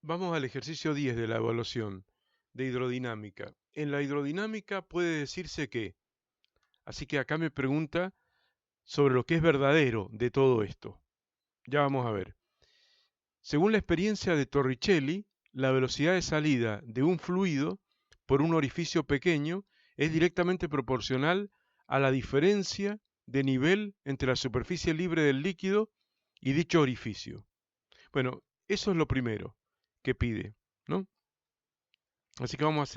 Vamos al ejercicio 10 de la evaluación de hidrodinámica. En la hidrodinámica puede decirse que, así que acá me pregunta sobre lo que es verdadero de todo esto. Ya vamos a ver. Según la experiencia de Torricelli, la velocidad de salida de un fluido por un orificio pequeño es directamente proporcional a la diferencia de nivel entre la superficie libre del líquido y dicho orificio. Bueno, eso es lo primero que pide, ¿no? Así que vamos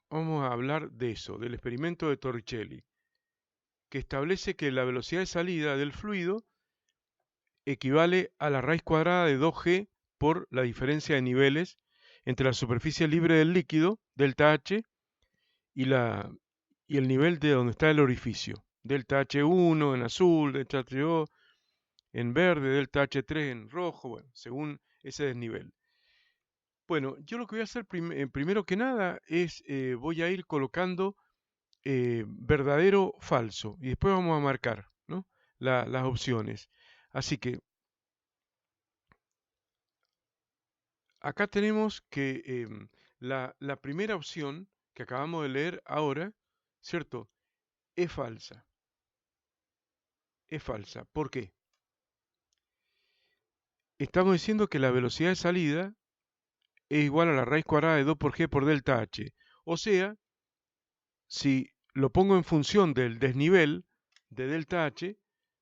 a hablar de eso, del experimento de Torricelli, que establece que la velocidad de salida del fluido equivale a la raíz cuadrada de 2g por la diferencia de niveles entre la superficie libre del líquido, delta H, y, y el nivel de donde está el orificio. Delta H1 en azul, delta H2 en verde, delta H3 en rojo, bueno, según ese desnivel. Bueno, yo lo que voy a hacer primero que nada es, voy a ir colocando verdadero, falso, y después vamos a marcar, ¿no? Las opciones. Así que acá tenemos que la primera opción que acabamos de leer ahora, ¿cierto? Es falsa. Es falsa. ¿Por qué? Estamos diciendo que la velocidad de salida es igual a la raíz cuadrada de 2 por g por delta h. O sea, si lo pongo en función del desnivel de delta h,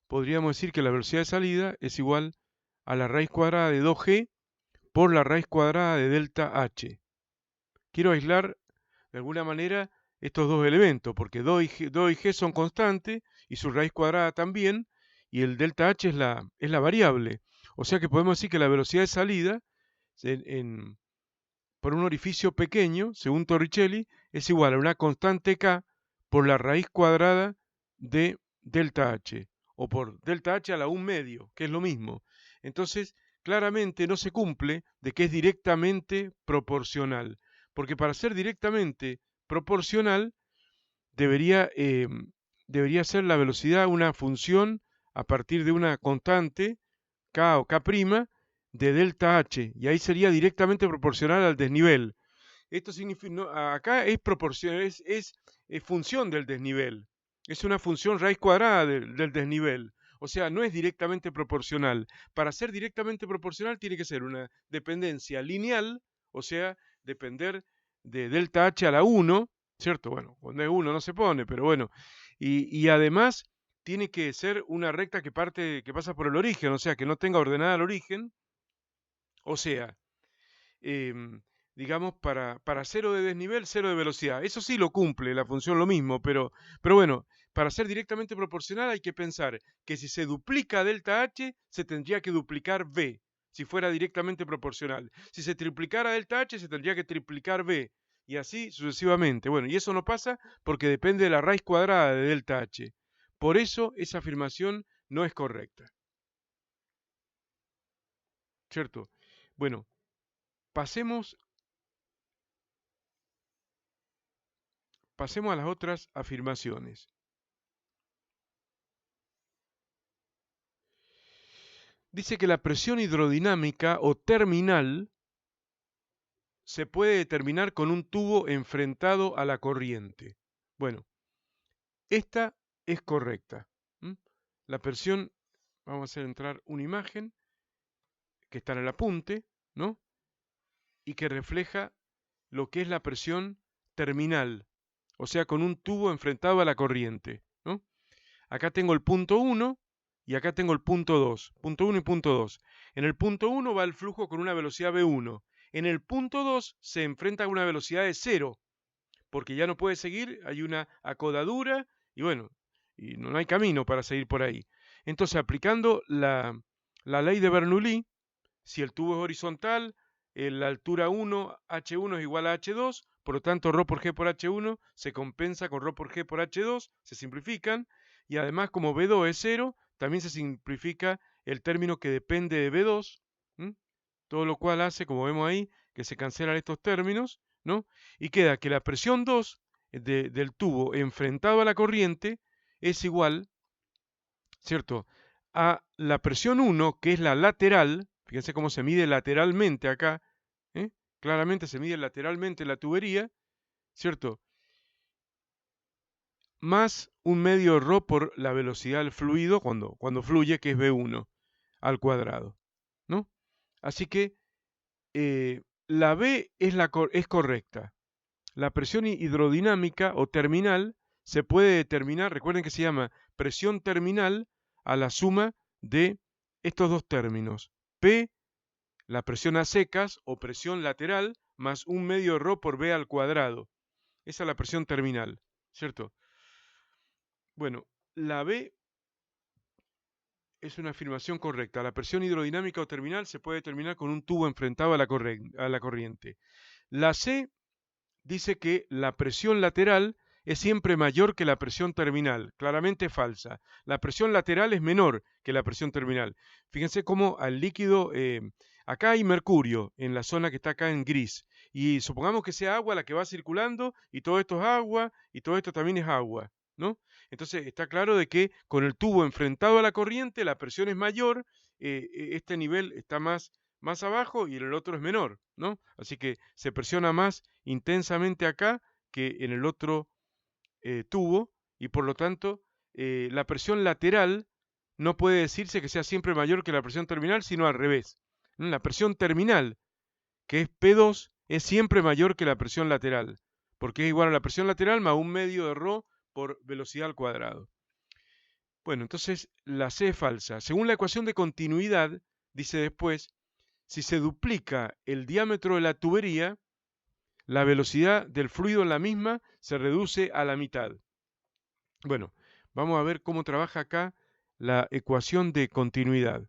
podríamos decir que la velocidad de salida es igual a la raíz cuadrada de 2g por la raíz cuadrada de delta h. Quiero aislar de alguna manera estos dos elementos, porque 2 y g son constantes y su raíz cuadrada también, y el delta h es la variable. O sea que podemos decir que la velocidad de salida por un orificio pequeño, según Torricelli, es igual a una constante k por la raíz cuadrada de delta h, o por delta h a la 1 medio, que es lo mismo. Entonces, claramente no se cumple de que es directamente proporcional, porque para ser directamente proporcional debería, debería ser la velocidad una función a partir de una constante, k o k', de delta h, y ahí sería directamente proporcional al desnivel. Esto significa, acá es proporcional, es función del desnivel. Es una función raíz cuadrada del desnivel. O sea, no es directamente proporcional. Para ser directamente proporcional tiene que ser una dependencia lineal, o sea, depender de delta h a la 1, ¿cierto? Bueno, cuando es 1 no se pone, pero bueno. Y además tiene que ser una recta que pasa por el origen, o sea, que no tenga ordenada el origen. O sea, em, digamos, para cero de desnivel, cero de velocidad. Eso sí lo cumple la función lo mismo, pero bueno, para ser directamente proporcional hay que pensar que si se duplica delta H, se tendría que duplicar V, si fuera directamente proporcional. Si se triplicara delta H, se tendría que triplicar V, y así sucesivamente. Bueno, y eso no pasa porque depende de la raíz cuadrada de delta H. Por eso esa afirmación no es correcta. ¿Cierto? Bueno, pasemos Pasemos a las otras afirmaciones. Dice que la presión hidrodinámica o terminal se puede determinar con un tubo enfrentado a la corriente. Bueno, esta es correcta. ¿Mm? La presión, vamos a hacer entrar una imagen que está en el apunte, ¿no? Y que refleja lo que es la presión terminal, o sea, con un tubo enfrentado a la corriente, ¿no? Acá tengo el punto 1 y acá tengo el punto 2. Punto 1 y punto 2. En el punto 1 va el flujo con una velocidad V1. En el punto 2 se enfrenta a una velocidad de 0, porque ya no puede seguir, hay una acodadura y bueno, y no hay camino para seguir por ahí. Entonces, aplicando la ley de Bernoulli, si el tubo es horizontal, la altura 1, H1 es igual a H2, por lo tanto ρ por G por H1 se compensa con ρ por G por H2, se simplifican, y además como V2 es 0, también se simplifica el término que depende de V2, ¿m? Todo lo cual hace, como vemos ahí, que se cancelan estos términos, ¿no? Y queda que la presión 2 del tubo enfrentado a la corriente es igual, ¿cierto?, a la presión 1, que es la lateral. Fíjense cómo se mide lateralmente acá, ¿eh? Claramente se mide lateralmente la tubería, ¿cierto? Más un medio ρ por la velocidad del fluido cuando fluye, que es V1 al cuadrado, ¿no? Así que la B es correcta. La presión hidrodinámica o terminal se puede determinar, recuerden que se llama presión terminal a la suma de estos dos términos. P, la presión a secas o presión lateral, más un medio ρ por B al cuadrado. Esa es la presión terminal, ¿cierto? Bueno, la B es una afirmación correcta. La presión hidrodinámica o terminal se puede determinar con un tubo enfrentado a la corriente. La C dice que la presión lateral es siempre mayor que la presión terminal. Claramente falsa. La presión lateral es menor que la presión terminal. Fíjense cómo al líquido, acá hay mercurio en la zona que está acá en gris. Y supongamos que sea agua la que va circulando y todo esto es agua y todo esto también es agua, ¿no? Entonces está claro de que con el tubo enfrentado a la corriente la presión es mayor, este nivel está más abajo y el otro es menor, ¿no? Así que se presiona más intensamente acá que en el otro tubo y por lo tanto la presión lateral no puede decirse que sea siempre mayor que la presión terminal, sino al revés. La presión terminal, que es P2, es siempre mayor que la presión lateral, porque es igual a la presión lateral más un medio de ρ por velocidad al cuadrado. Bueno, entonces la C es falsa. Según la ecuación de continuidad, dice después, si se duplica el diámetro de la tubería, la velocidad del fluido en la misma se reduce a la mitad. Bueno, vamos a ver cómo trabaja acá la ecuación de continuidad.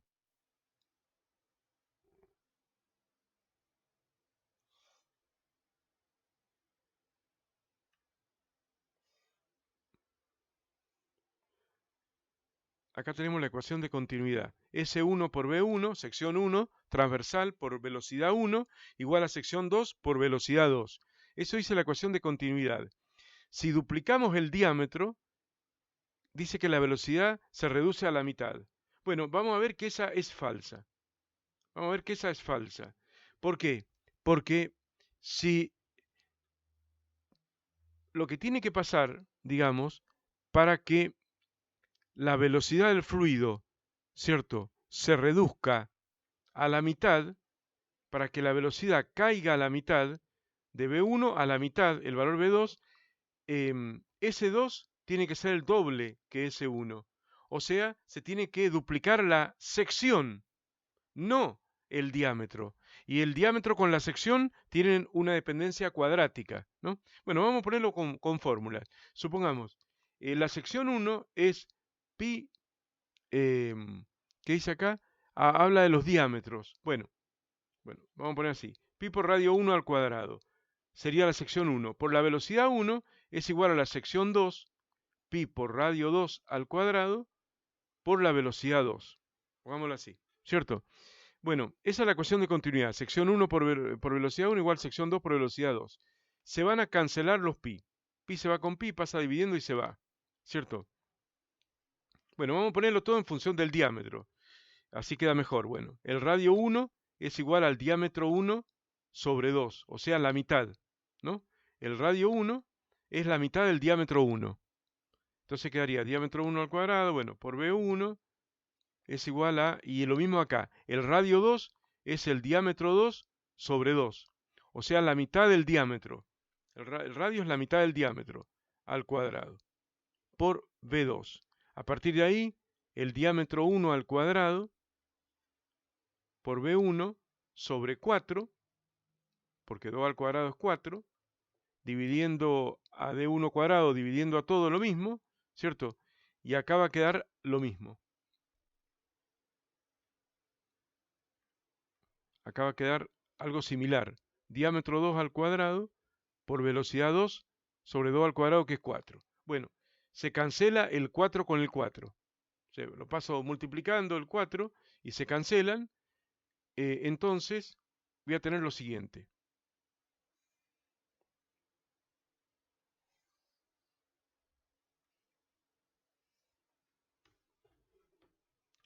Acá tenemos la ecuación de continuidad. S1 por V1, sección 1, transversal por velocidad 1, igual a sección 2 por velocidad 2. Eso dice la ecuación de continuidad. Si duplicamos el diámetro, dice que la velocidad se reduce a la mitad. Bueno, vamos a ver que esa es falsa. Vamos a ver que esa es falsa. ¿Por qué? Porque si lo que tiene que pasar, digamos, para que la velocidad del fluido, ¿cierto?, se reduzca a la mitad, para que la velocidad caiga a la mitad, de V1 a la mitad, el valor V2, S2 tiene que ser el doble que S1. O sea, se tiene que duplicar la sección, no el diámetro. Y el diámetro con la sección tienen una dependencia cuadrática, ¿no? Bueno, vamos a ponerlo con fórmulas. Supongamos, la sección 1 es pi, ¿qué dice acá? Habla de los diámetros. Bueno, vamos a poner así. Pi por radio 1 al cuadrado. Sería la sección 1. Por la velocidad 1 es igual a la sección 2, pi por radio 2 al cuadrado, por la velocidad 2. Pongámoslo así, ¿cierto? Bueno, esa es la ecuación de continuidad. Sección 1 por velocidad 1 igual sección 2 por velocidad 2. Se van a cancelar los pi. Pi se va con pi, pasa dividiendo y se va. ¿Cierto? Bueno, vamos a ponerlo todo en función del diámetro. Así queda mejor. Bueno, el radio 1 es igual al diámetro 1 sobre 2, o sea, la mitad, ¿no? El radio 1 es la mitad del diámetro 1. Entonces quedaría diámetro 1 al cuadrado, bueno, por B1 es igual a, y lo mismo acá, el radio 2 es el diámetro 2 sobre 2, o sea, la mitad del diámetro. El radio es la mitad del diámetro al cuadrado, por B2. A partir de ahí, el diámetro 1 al cuadrado por B1 sobre 4, porque 2 al cuadrado es 4, dividiendo a D1 cuadrado, dividiendo a todo lo mismo, ¿cierto? Y acá va a quedar lo mismo. Acá va a quedar algo similar. Diámetro 2 al cuadrado por velocidad 2 sobre 2 al cuadrado, que es 4. Bueno, se cancela el 4 con el 4. Lo paso multiplicando el 4 y se cancelan. Entonces voy a tener lo siguiente.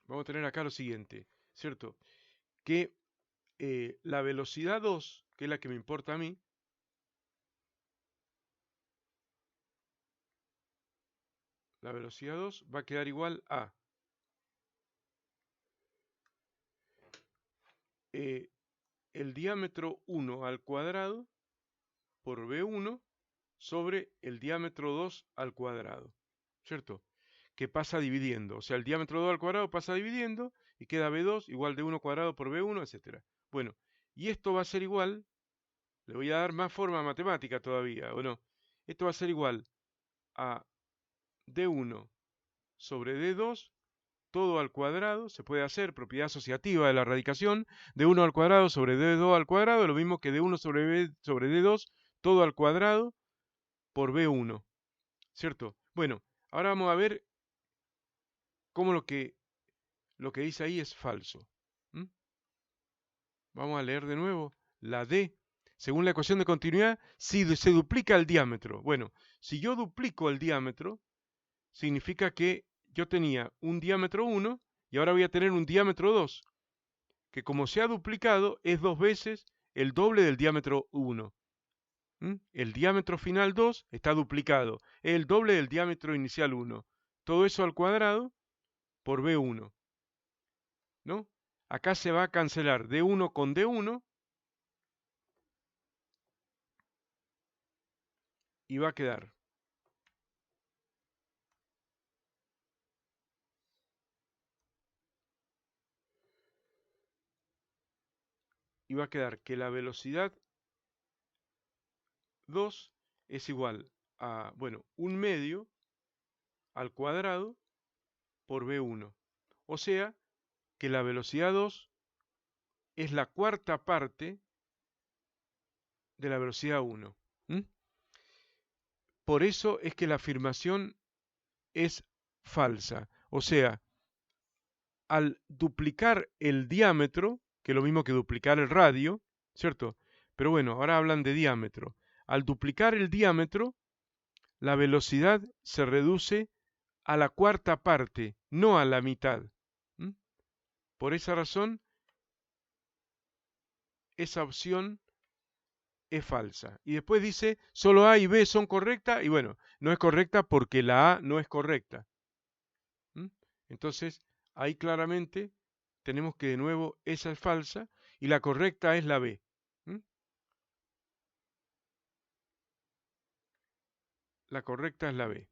Vamos a tener acá lo siguiente, ¿cierto? que la velocidad 2, que es la que me importa a mí, la velocidad 2 va a quedar igual a el diámetro 1 al cuadrado por B1 sobre el diámetro 2 al cuadrado, ¿cierto? Que pasa dividiendo, o sea, el diámetro 2 al cuadrado pasa dividiendo y queda B2 igual de 1 cuadrado por B1, etc. Bueno, y esto va a ser igual, le voy a dar más forma matemática todavía, ¿o no? Esto va a ser igual a D1 sobre D2, todo al cuadrado, se puede hacer propiedad asociativa de la radicación, D1 al cuadrado sobre D2 al cuadrado, lo mismo que D1 sobre D2, todo al cuadrado por B1, ¿cierto? Bueno, ahora vamos a ver cómo lo que dice ahí es falso. ¿Mm? Vamos a leer de nuevo. La D, según la ecuación de continuidad, si se duplica el diámetro. Bueno, si yo duplico el diámetro, significa que yo tenía un diámetro 1 y ahora voy a tener un diámetro 2, que como se ha duplicado es 2 veces el doble del diámetro 1. El diámetro final 2 está duplicado, es el doble del diámetro inicial 1. Todo eso al cuadrado por B1, ¿no? Acá se va a cancelar D1 con D1 y va a quedar que la velocidad 2 es igual a, bueno, 1/2 al cuadrado por B1. O sea, que la velocidad 2 es la cuarta parte de la velocidad 1. Por eso es que la afirmación es falsa. O sea, al duplicar el diámetro, que es lo mismo que duplicar el radio, ¿cierto? Pero bueno, ahora hablan de diámetro. Al duplicar el diámetro, la velocidad se reduce a la cuarta parte, no a la mitad. Por esa razón, esa opción es falsa. Y después dice, solo A y B son correctas, y bueno, no es correcta porque la A no es correcta. Entonces, ahí claramente tenemos que de nuevo esa es falsa y la correcta es la B. La correcta es la B.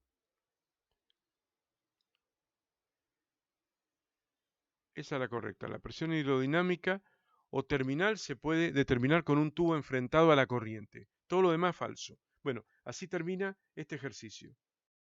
Esa es la correcta. La presión hidrodinámica o terminal se puede determinar con un tubo enfrentado a la corriente. Todo lo demás falso. Bueno, así termina este ejercicio.